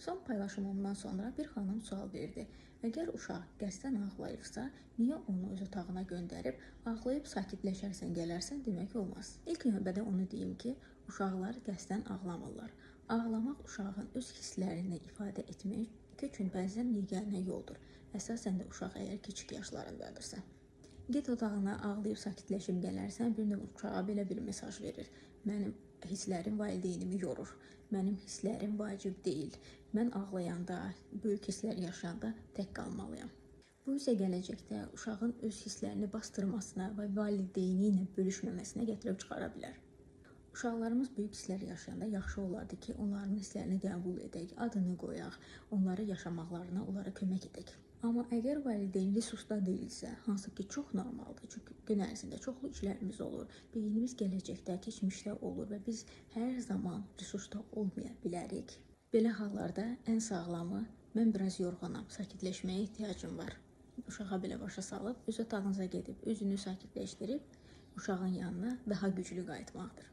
Son paylaşımımdan sonra bir xanım sual verdi. Əgər uşaq qəsdən ağlayırsa, niyə onu öz otağına göndərib, ağlayıb sakitləşərsən, gələrsən demək olmaz. İlk növbədə onu deyim ki, uşaqlar qəsdən ağlamırlar. Ağlamaq uşağın öz hisslərini ifadə etmək üçün bəzən yeganə yoldur. Əsasən də uşaq əgər kiçik yaşlarındadırsa. Get otağına ağlayıb sakitləşib gələrsən, bir növ uşağa belə bir mesaj verir. Mənim hisslərim valideynimi yorur. Mənim hisslərim vacib deyil. Mən ağlayanda, böyük hisslər yaşayanda tək qalmalıyam. Bu isə gələcəkdə uşağın öz hisslərini bastırmasına və valideyni ilə bölüşməməsinə gətirib çıxara bilər. Uşaqlarımız böyük hisslər yaşayanda yaxşı olardı ki, onların hisslərini qəbul edək, adını qoyaq, onları yaşamaqlarına, onlara kömək edək. Amma əgər valideyn resursda deyilsə, hansı ki çox normaldır, çünki gün ərzində çoxlu işlərimiz olur, beynimiz gələcəkdə, keçmişdə olur və biz hər zaman resursda olmaya bilərik. Belə hallarda ən sağlamı, mən biraz yorğunam, sakitləşməyə ehtiyacım var. Uşağa belə başa salıb, öz otağınıza gedib, özünü sakitləşdirib, uşağın yanına daha güclü qayıtmaqdır.